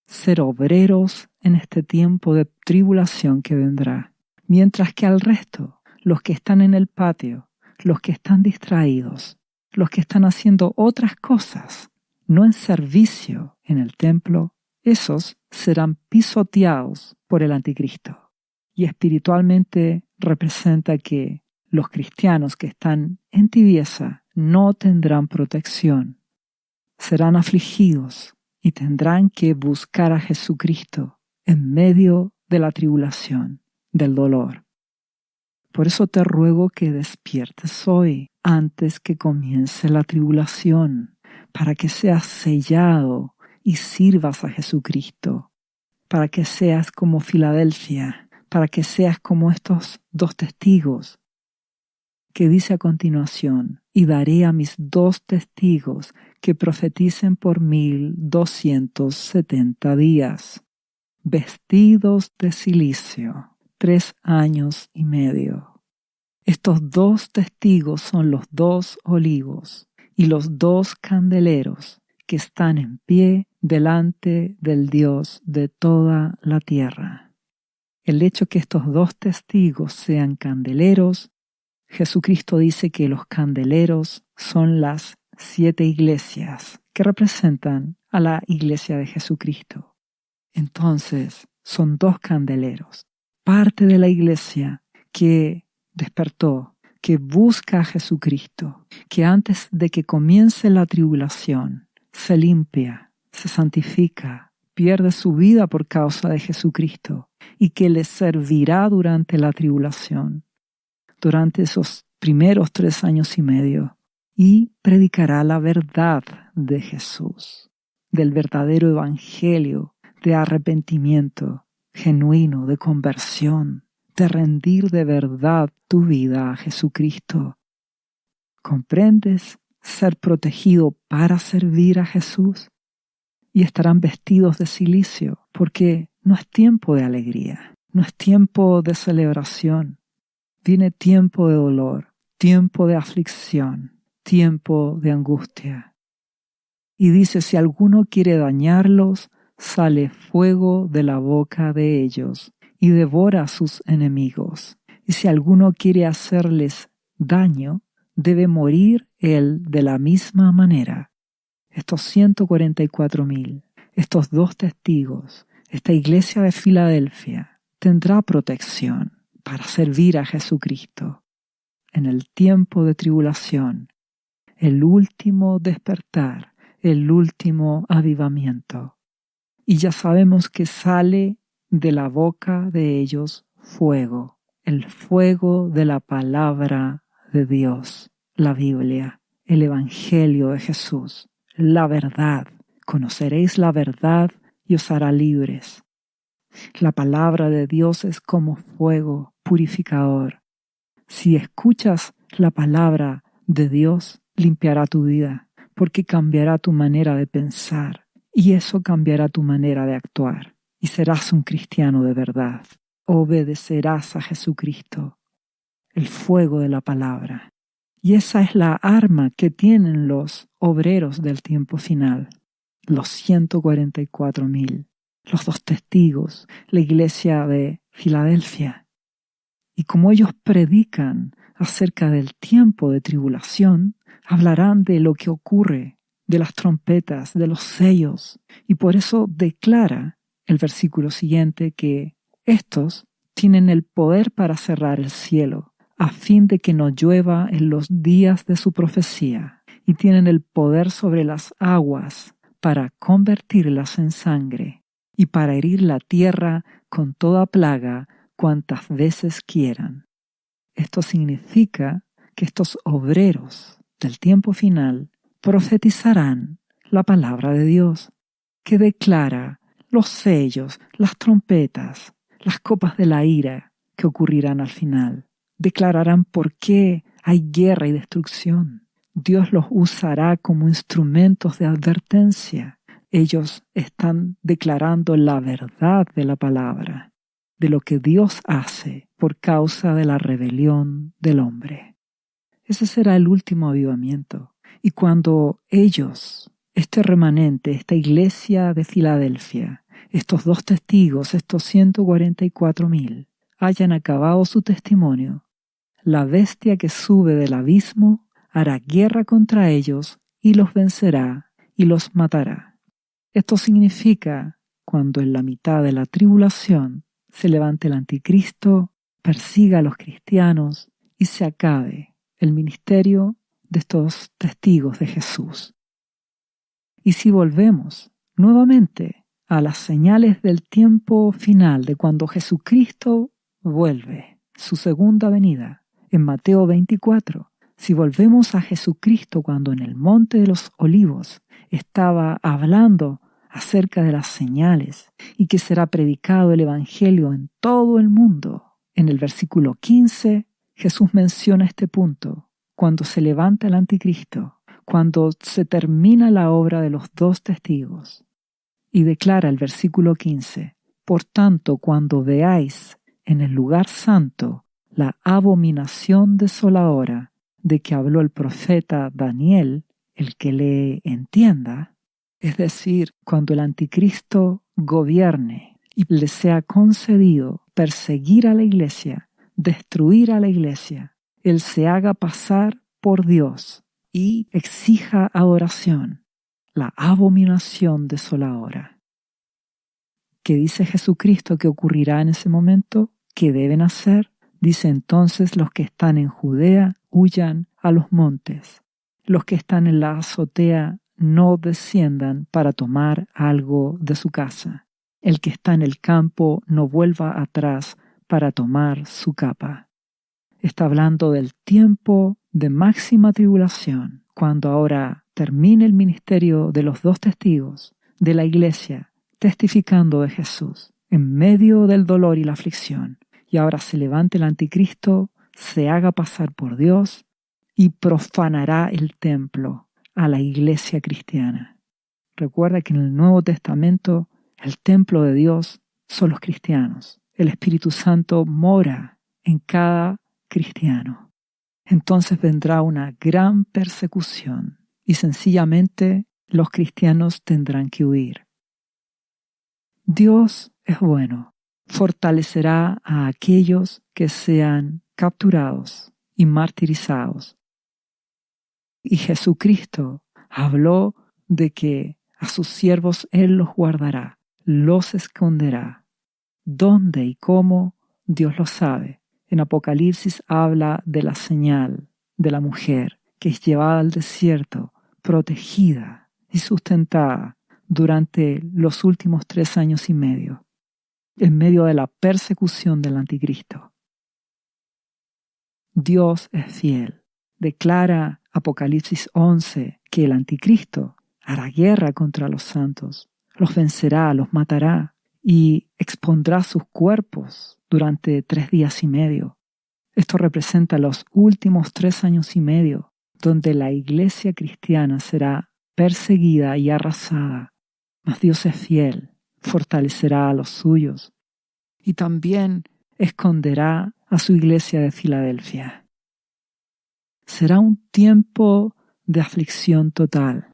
ser obreros en este tiempo de tribulación que vendrá, mientras que al resto, los que están en el patio, los que están distraídos, los que están haciendo otras cosas, no en servicio en el templo, esos serán pisoteados por el anticristo. Y espiritualmente representa que los cristianos que están en tibieza no tendrán protección, serán afligidos y tendrán que buscar a Jesucristo en medio de la tribulación, del dolor. Por eso te ruego que despiertes hoy, antes que comience la tribulación, para que seas sellado y sirvas a Jesucristo, para que seas como Filadelfia, para que seas como estos dos testigos, que dice a continuación: y daré a mis 2 testigos que profeticen por 1270 días, vestidos de cilicio, 3 años y medio. Estos 2 testigos son los 2 olivos y los 2 candeleros que están en pie delante del Dios de toda la tierra. El hecho que estos 2 testigos sean candeleros, Jesucristo dice que los candeleros son las 7 iglesias que representan a la iglesia de Jesucristo. Entonces, son 2 candeleros, parte de la iglesia que despertó, que busca a Jesucristo, que antes de que comience la tribulación se limpia, se santifica, pierde su vida por causa de Jesucristo y que le servirá durante la tribulación, durante esos primeros 3 años y medio, y predicará la verdad de Jesús, del verdadero evangelio, de arrepentimiento genuino, de conversión, de rendir de verdad tu vida a Jesucristo. ¿Comprendes? Ser protegido para servir a Jesús. Y estarán vestidos de cilicio, porque no es tiempo de alegría, no es tiempo de celebración. Viene tiempo de dolor, tiempo de aflicción, tiempo de angustia. Y dice, si alguno quiere dañarlos, sale fuego de la boca de ellos y devora a sus enemigos. Y si alguno quiere hacerles daño, debe morir él de la misma manera. Estos 144,000, estos 2 testigos, esta iglesia de Filadelfia, tendrá protección para servir a Jesucristo en el tiempo de tribulación, el último despertar, el último avivamiento. Y ya sabemos que sale de la boca de ellos fuego, el fuego de la palabra de Dios, la Biblia, el Evangelio de Jesús, la verdad. Conoceréis la verdad y os hará libres. La palabra de Dios es como fuego purificador. Si escuchas la palabra de Dios, limpiará tu vida, porque cambiará tu manera de pensar, y eso cambiará tu manera de actuar, y serás un cristiano de verdad. Obedecerás a Jesucristo, el fuego de la palabra. Y esa es la arma que tienen los obreros del tiempo final, los 144,000, los 2 testigos, la iglesia de Filadelfia. Y como ellos predican acerca del tiempo de tribulación, hablarán de lo que ocurre, de las trompetas, de los sellos. Y por eso declara el versículo siguiente que estos tienen el poder para cerrar el cielo, a fin de que no llueva en los días de su profecía, y tienen el poder sobre las aguas para convertirlas en sangre, y para herir la tierra con toda plaga cuantas veces quieran. Esto significa que estos obreros del tiempo final profetizarán la palabra de Dios, que declara los sellos, las trompetas, las copas de la ira que ocurrirán al final. Declararán por qué hay guerra y destrucción. Dios los usará como instrumentos de advertencia. Ellos están declarando la verdad de la palabra, de lo que Dios hace por causa de la rebelión del hombre. Ese será el último avivamiento. Y cuando ellos, este remanente, esta iglesia de Filadelfia, estos 2 testigos, estos 144,000, hayan acabado su testimonio, la bestia que sube del abismo hará guerra contra ellos y los vencerá y los matará. Esto significa cuando en la mitad de la tribulación se levante el anticristo, persiga a los cristianos y se acabe el ministerio de estos testigos de Jesús. Y si volvemos nuevamente a las señales del tiempo final de cuando Jesucristo vuelve, su segunda venida, en Mateo 24, si volvemos a Jesucristo cuando en el Monte de los Olivos estaba hablando acerca de las señales y que será predicado el Evangelio en todo el mundo, en el versículo 15 Jesús menciona este punto, cuando se levanta el anticristo, cuando se termina la obra de los 2 testigos, y declara el versículo 15, por tanto, cuando veáis en el lugar santo la abominación desoladora de que habló el profeta Daniel, el que le entienda, es decir, cuando el anticristo gobierne y le sea concedido perseguir a la iglesia, destruir a la iglesia, él se haga pasar por Dios y exija adoración, la abominación desoladora. ¿Qué dice Jesucristo que ocurrirá en ese momento? ¿Qué deben hacer? Dice entonces los que están en Judea huyan a los montes, los que están en la azotea no desciendan para tomar algo de su casa. El que está en el campo no vuelva atrás para tomar su capa. Está hablando del tiempo de máxima tribulación, cuando ahora termine el ministerio de los 2 testigos de la iglesia, testificando de Jesús, en medio del dolor y la aflicción, y ahora se levante el anticristo, se haga pasar por Dios y profanará el templo a la iglesia cristiana. Recuerda que en el Nuevo Testamento el templo de Dios son los cristianos. El Espíritu Santo mora en cada cristiano. Entonces vendrá una gran persecución y sencillamente los cristianos tendrán que huir. Dios es bueno, fortalecerá a aquellos que sean capturados y martirizados. Y Jesucristo habló de que a sus siervos Él los guardará, los esconderá. ¿Dónde y cómo? Dios lo sabe. En Apocalipsis habla de la señal de la mujer que es llevada al desierto, protegida y sustentada durante los últimos 3 años y medio, en medio de la persecución del anticristo. Dios es fiel. Declara Apocalipsis 11 que el anticristo hará guerra contra los santos, los vencerá, los matará y expondrá sus cuerpos durante 3 días y medio. Esto representa los últimos 3 años y medio, donde la iglesia cristiana será perseguida y arrasada. Mas Dios es fiel, fortalecerá a los suyos y también esconderá a su iglesia de Filadelfia. Será un tiempo de aflicción total.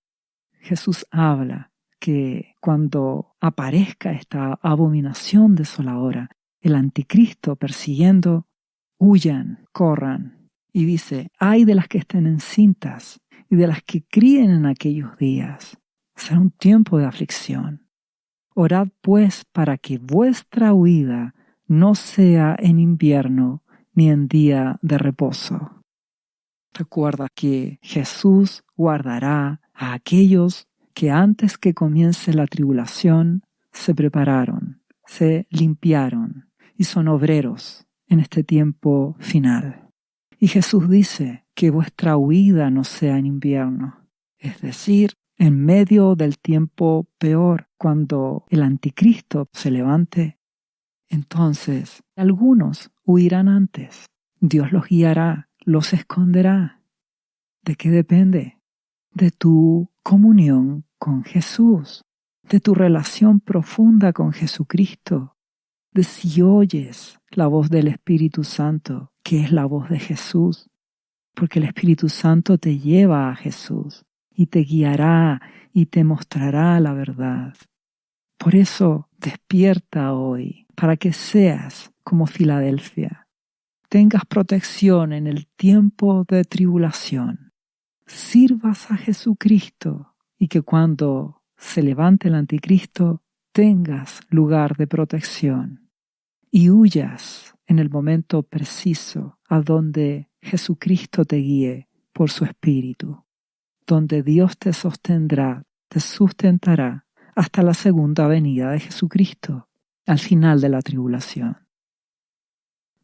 Jesús habla que cuando aparezca esta abominación desoladora, el anticristo persiguiendo, huyan, corran. Y dice, ay de las que estén encintas y de las que críen en aquellos días. Será un tiempo de aflicción. Orad pues para que vuestra huida no sea en invierno ni en día de reposo. Recuerda que Jesús guardará a aquellos que antes que comience la tribulación se prepararon, se limpiaron y son obreros en este tiempo final. Y Jesús dice que vuestra huida no sea en invierno, es decir, en medio del tiempo peor, cuando el anticristo se levante. Entonces, algunos huirán antes. Dios los guiará, los esconderá. ¿De qué depende? De tu comunión con Jesús, de tu relación profunda con Jesucristo, de si oyes la voz del Espíritu Santo, que es la voz de Jesús, porque el Espíritu Santo te lleva a Jesús y te guiará y te mostrará la verdad. Por eso despierta hoy, para que seas como Filadelfia, tengas protección en el tiempo de tribulación, sirvas a Jesucristo y que cuando se levante el anticristo tengas lugar de protección y huyas en el momento preciso a donde Jesucristo te guíe por su Espíritu, donde Dios te sostendrá, te sustentará hasta la segunda venida de Jesucristo, al final de la tribulación.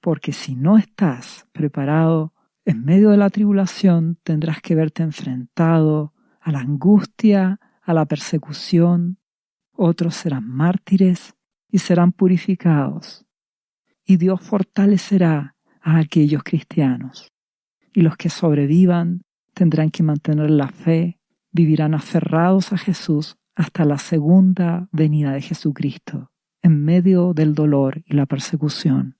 Porque si no estás preparado, en medio de la tribulación tendrás que verte enfrentado a la angustia, a la persecución. Otros serán mártires y serán purificados. Y Dios fortalecerá a aquellos cristianos. Y los que sobrevivan tendrán que mantener la fe, vivirán aferrados a Jesús hasta la segunda venida de Jesucristo, en medio del dolor y la persecución.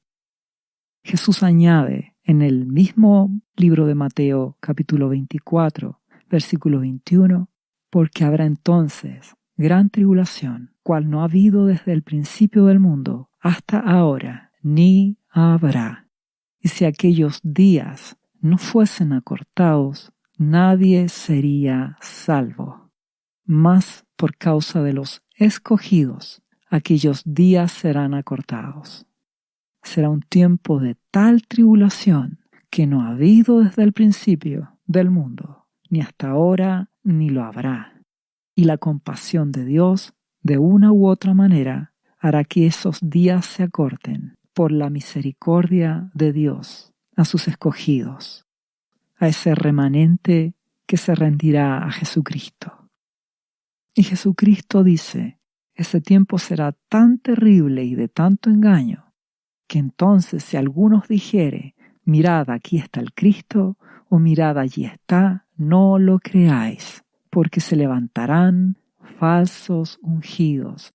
Jesús añade en el mismo libro de Mateo, capítulo 24, versículo 21, porque habrá entonces gran tribulación, cual no ha habido desde el principio del mundo hasta ahora, ni habrá. Y si aquellos días no fuesen acortados, nadie sería salvo. Mas por causa de los escogidos, aquellos días serán acortados. Será un tiempo de tal tribulación que no ha habido desde el principio del mundo, ni hasta ahora, ni lo habrá. Y la compasión de Dios, de una u otra manera, hará que esos días se acorten por la misericordia de Dios a sus escogidos, a ese remanente que se rendirá a Jesucristo. Y Jesucristo dice, ese tiempo será tan terrible y de tanto engaño, que entonces si algunos dijere, mirad, aquí está el Cristo, o mirad, allí está, no lo creáis, porque se levantarán falsos ungidos,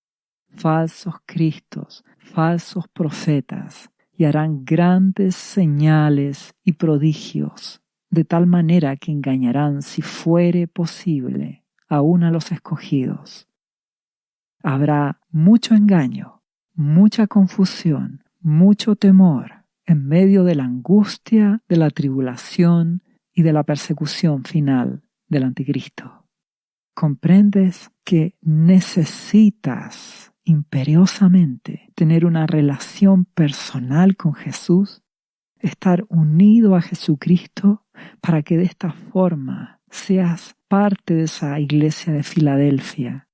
falsos cristos, falsos profetas, y harán grandes señales y prodigios, de tal manera que engañarán, si fuere posible, aún a los escogidos. Habrá mucho engaño, mucha confusión, mucho temor en medio de la angustia, de la tribulación y de la persecución final del anticristo. ¿Comprendes que necesitas imperiosamente tener una relación personal con Jesús? Estar unido a Jesucristo para que de esta forma seas parte de esa iglesia de Filadelfia,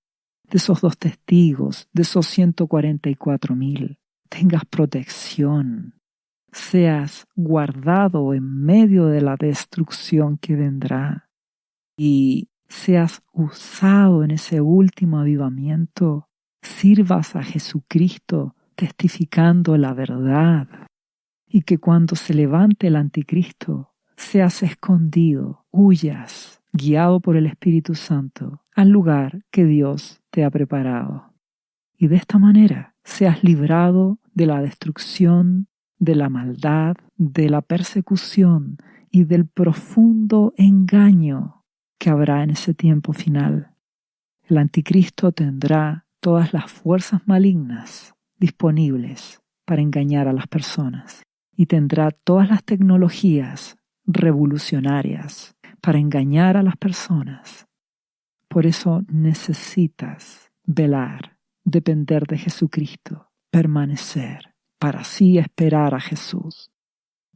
de esos 2 testigos, de esos 144,000. Tengas protección, seas guardado en medio de la destrucción que vendrá y seas usado en ese último avivamiento, sirvas a Jesucristo testificando la verdad y que cuando se levante el anticristo seas escondido, huyas, guiado por el Espíritu Santo al lugar que Dios te ha preparado. Y de esta manera seas librado de la destrucción, de la maldad, de la persecución y del profundo engaño que habrá en ese tiempo final. El anticristo tendrá todas las fuerzas malignas disponibles para engañar a las personas y tendrá todas las tecnologías revolucionarias para engañar a las personas. Por eso necesitas velar, depender de Jesucristo, permanecer, para así esperar a Jesús.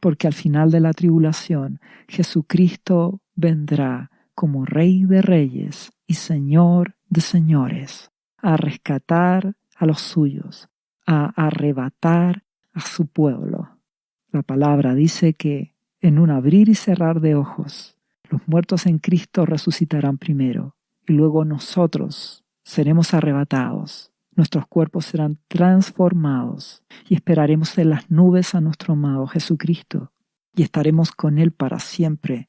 Porque al final de la tribulación, Jesucristo vendrá como Rey de Reyes y Señor de Señores, a rescatar a los suyos, a arrebatar a su pueblo. La palabra dice que en un abrir y cerrar de ojos, los muertos en Cristo resucitarán primero y luego nosotros seremos arrebatados. Nuestros cuerpos serán transformados y esperaremos en las nubes a nuestro amado Jesucristo y estaremos con Él para siempre.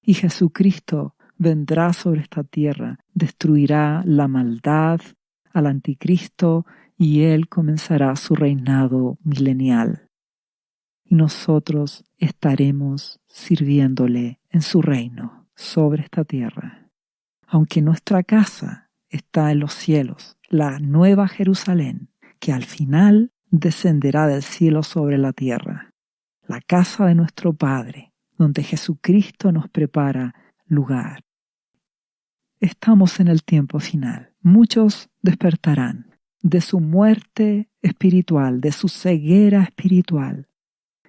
Y Jesucristo vendrá sobre esta tierra, destruirá la maldad al anticristo y Él comenzará su reinado milenial. Y nosotros estaremos sirviéndole en su reino sobre esta tierra. Aunque nuestra casa está en los cielos, la nueva Jerusalén, que al final descenderá del cielo sobre la tierra, la casa de nuestro Padre, donde Jesucristo nos prepara lugar. Estamos en el tiempo final. Muchos despertarán de su muerte espiritual, de su ceguera espiritual.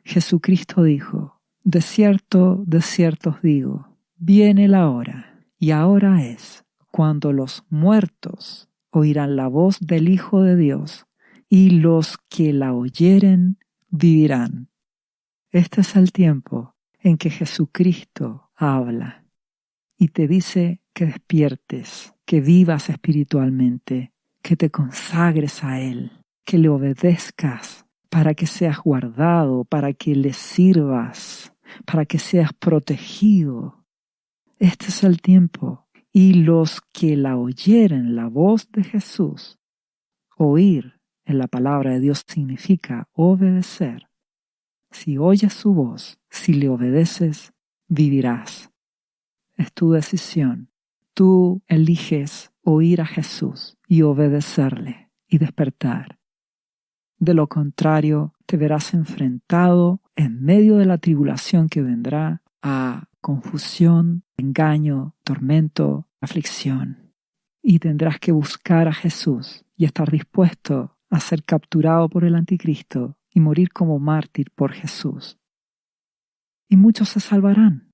Jesucristo dijo, de cierto os digo, viene la hora, y ahora es, cuando los muertos oirán la voz del Hijo de Dios, y los que la oyeren vivirán. Este es el tiempo en que Jesucristo habla y te dice que despiertes, que vivas espiritualmente, que te consagres a Él, que le obedezcas para que seas guardado, para que le sirvas, para que seas protegido. Este es el tiempo. Y los que la oyeren, la voz de Jesús, oír en la palabra de Dios significa obedecer. Si oyes su voz, si le obedeces, vivirás. Es tu decisión. Tú eliges oír a Jesús y obedecerle y despertar. De lo contrario, te verás enfrentado en medio de la tribulación que vendrá a confusión, engaño, tormento, aflicción. Y tendrás que buscar a Jesús y estar dispuesto a ser capturado por el anticristo y morir como mártir por Jesús. Y muchos se salvarán.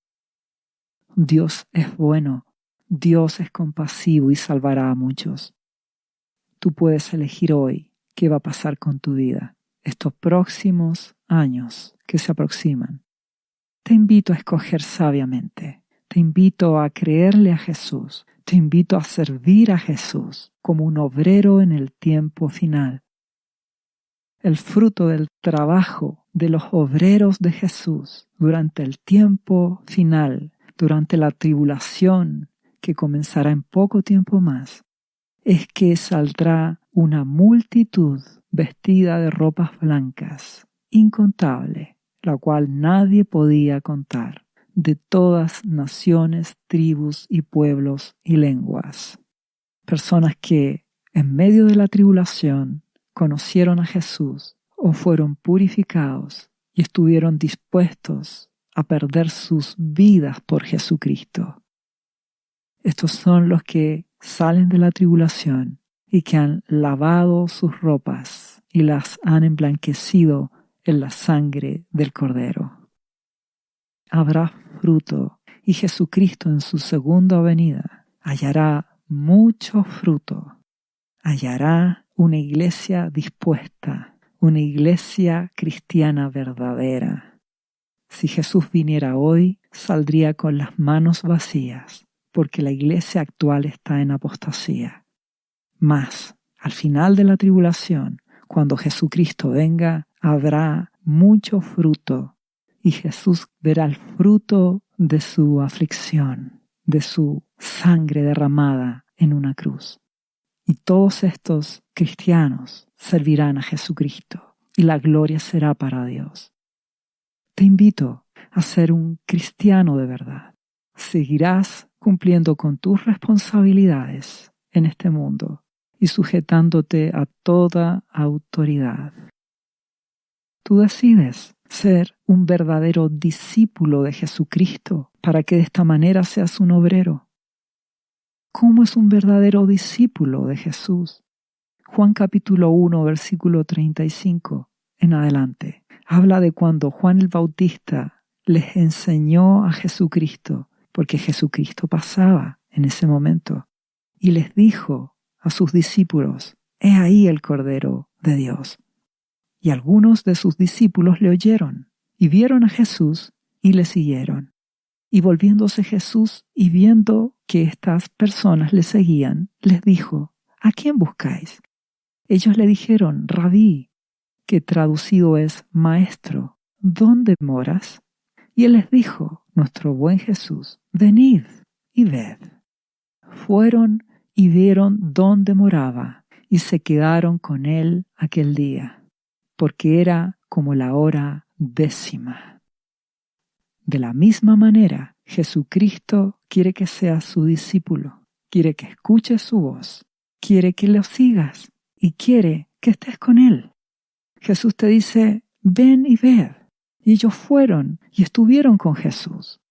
Dios es bueno. Dios es compasivo y salvará a muchos. Tú puedes elegir hoy qué va a pasar con tu vida estos próximos años que se aproximan. Te invito a escoger sabiamente. Te invito a creerle a Jesús. Te invito a servir a Jesús como un obrero en el tiempo final. El fruto del trabajo de los obreros de Jesús durante el tiempo final, durante la tribulación que comenzará en poco tiempo más, es que saldrá una multitud vestida de ropas blancas, incontable, la cual nadie podía contar, de todas naciones, tribus y pueblos y lenguas. Personas que, en medio de la tribulación, conocieron a Jesús o fueron purificados y estuvieron dispuestos a perder sus vidas por Jesucristo. Estos son los que salen de la tribulación y que han lavado sus ropas y las han emblanquecido en la sangre del Cordero. Habrá fruto y Jesucristo en su segunda venida hallará mucho fruto. Hallará una iglesia dispuesta, una iglesia cristiana verdadera. Si Jesús viniera hoy, saldría con las manos vacías, porque la iglesia actual está en apostasía. Mas, al final de la tribulación, cuando Jesucristo venga, habrá mucho fruto, y Jesús verá el fruto de su aflicción, de su sangre derramada en una cruz. Y todos estos cristianos servirán a Jesucristo, y la gloria será para Dios. Te invito a ser un cristiano de verdad. Seguirás cumpliendo con tus responsabilidades en este mundo y sujetándote a toda autoridad. Tú decides ser un verdadero discípulo de Jesucristo para que de esta manera seas un obrero. ¿Cómo es un verdadero discípulo de Jesús? Juan capítulo 1, versículo 35 en adelante. Habla de cuando Juan el Bautista les enseñó a Jesucristo, porque Jesucristo pasaba en ese momento, y les dijo a sus discípulos, «He ahí el Cordero de Dios». Y algunos de sus discípulos le oyeron, y vieron a Jesús, y le siguieron. Y volviéndose Jesús y viendo que estas personas le seguían, les dijo, «¿A quién buscáis?» Ellos le dijeron, «Rabí», que traducido es «Maestro, ¿dónde moras?» Y él les dijo, «Nuestro buen Jesús, venid y ved». Fueron y vieron dónde moraba, y se quedaron con él aquel día, porque era como la hora 10:00. De la misma manera, Jesucristo quiere que seas su discípulo, quiere que escuches su voz, quiere que lo sigas y quiere que estés con él. Jesús te dice, ven y ved. Y ellos fueron y estuvieron con Jesús.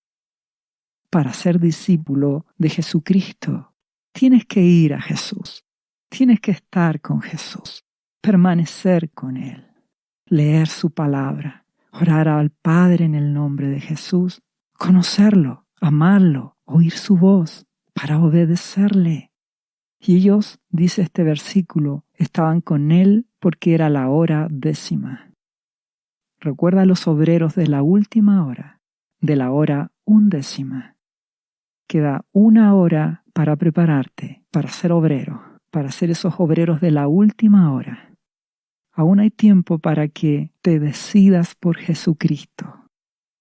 Para ser discípulo de Jesucristo, tienes que ir a Jesús, tienes que estar con Jesús, permanecer con él, leer su palabra, orar al Padre en el nombre de Jesús, conocerlo, amarlo, oír su voz para obedecerle. Y ellos, dice este versículo, estaban con él porque era la hora 10:00. Recuerda a los obreros de la última hora, de la hora 11:00. Queda 1 hora para prepararte, para ser obrero, para ser esos obreros de la última hora. Aún hay tiempo para que te decidas por Jesucristo,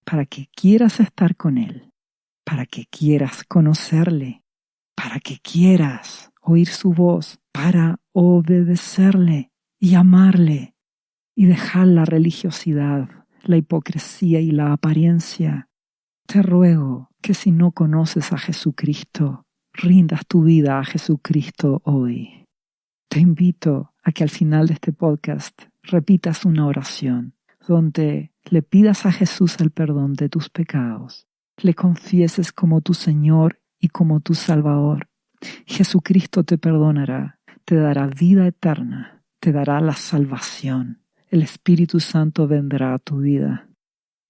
para que quieras estar con Él, para que quieras conocerle, para que quieras oír su voz, para obedecerle y amarle y dejar la religiosidad, la hipocresía y la apariencia. Te ruego que si no conoces a Jesucristo, rindas tu vida a Jesucristo hoy. Te invito a que al final de este podcast repitas una oración donde le pidas a Jesús el perdón de tus pecados, le confieses como tu Señor y como tu Salvador. Jesucristo te perdonará, te dará vida eterna, te dará la salvación. El Espíritu Santo vendrá a tu vida.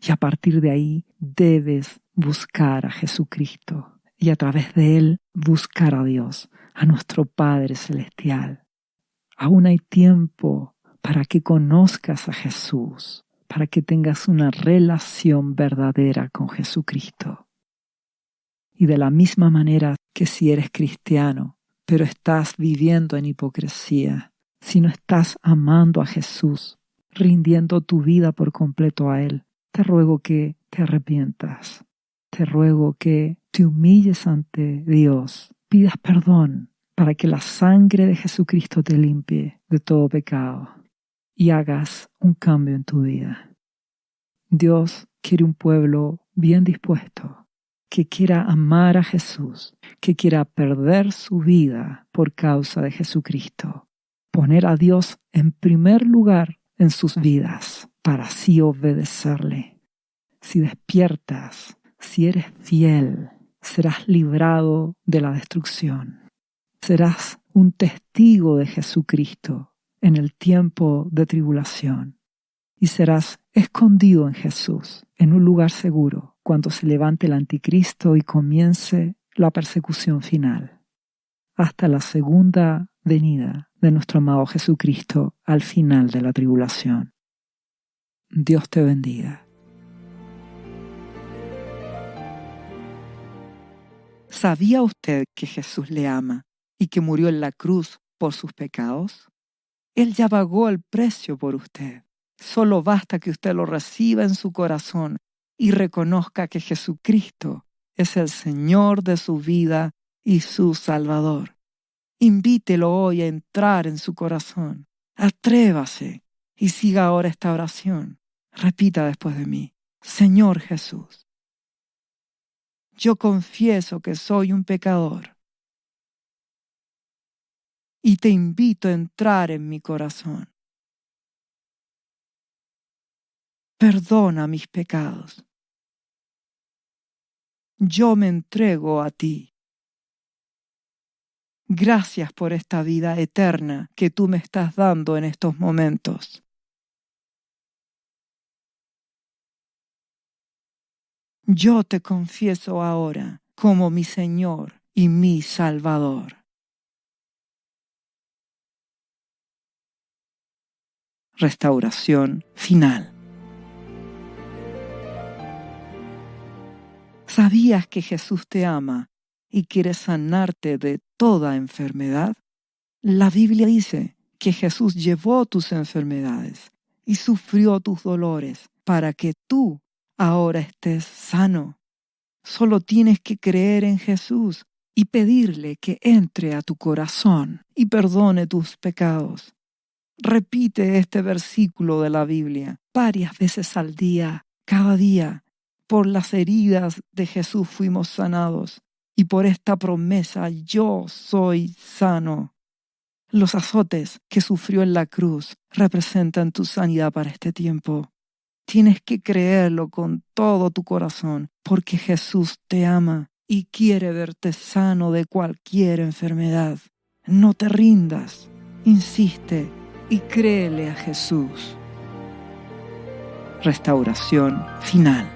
Y a partir de ahí debes buscar a Jesucristo y a través de él buscar a Dios, a nuestro Padre Celestial. Aún hay tiempo para que conozcas a Jesús, para que tengas una relación verdadera con Jesucristo. Y de la misma manera que si eres cristiano, pero estás viviendo en hipocresía, si no estás amando a Jesús, rindiendo tu vida por completo a Él, te ruego que te arrepientas. Te ruego que te humilles ante Dios, pidas perdón para que la sangre de Jesucristo te limpie de todo pecado y hagas un cambio en tu vida. Dios quiere un pueblo bien dispuesto, que quiera amar a Jesús, que quiera perder su vida por causa de Jesucristo, poner a Dios en primer lugar en sus vidas para así obedecerle. Si despiertas, si eres fiel, serás librado de la destrucción. Serás un testigo de Jesucristo en el tiempo de tribulación y serás escondido en Jesús, en un lugar seguro, cuando se levante el anticristo y comience la persecución final, hasta la segunda venida de nuestro amado Jesucristo al final de la tribulación. Dios te bendiga. ¿Sabía usted que Jesús le ama y que murió en la cruz por sus pecados? Él ya pagó el precio por usted. Solo basta que usted lo reciba en su corazón y reconozca que Jesucristo es el Señor de su vida y su Salvador. Invítelo hoy a entrar en su corazón. Atrévase y siga ahora esta oración. Repita después de mí: Señor Jesús, yo confieso que soy un pecador y te invito a entrar en mi corazón. Perdona mis pecados. Yo me entrego a ti. Gracias por esta vida eterna que tú me estás dando en estos momentos. Yo te confieso ahora como mi Señor y mi Salvador. Restauración final. ¿Sabías que Jesús te ama y quiere sanarte de toda enfermedad? La Biblia dice que Jesús llevó tus enfermedades y sufrió tus dolores para que tú ahora estés sano. Solo tienes que creer en Jesús y pedirle que entre a tu corazón y perdone tus pecados. Repite este versículo de la Biblia varias veces al día, cada día. Por las heridas de Jesús fuimos sanados y por esta promesa yo soy sano. Los azotes que sufrió en la cruz representan tu sanidad para este tiempo. Tienes que creerlo con todo tu corazón, porque Jesús te ama y quiere verte sano de cualquier enfermedad. No te rindas, insiste y créele a Jesús. Restauración final.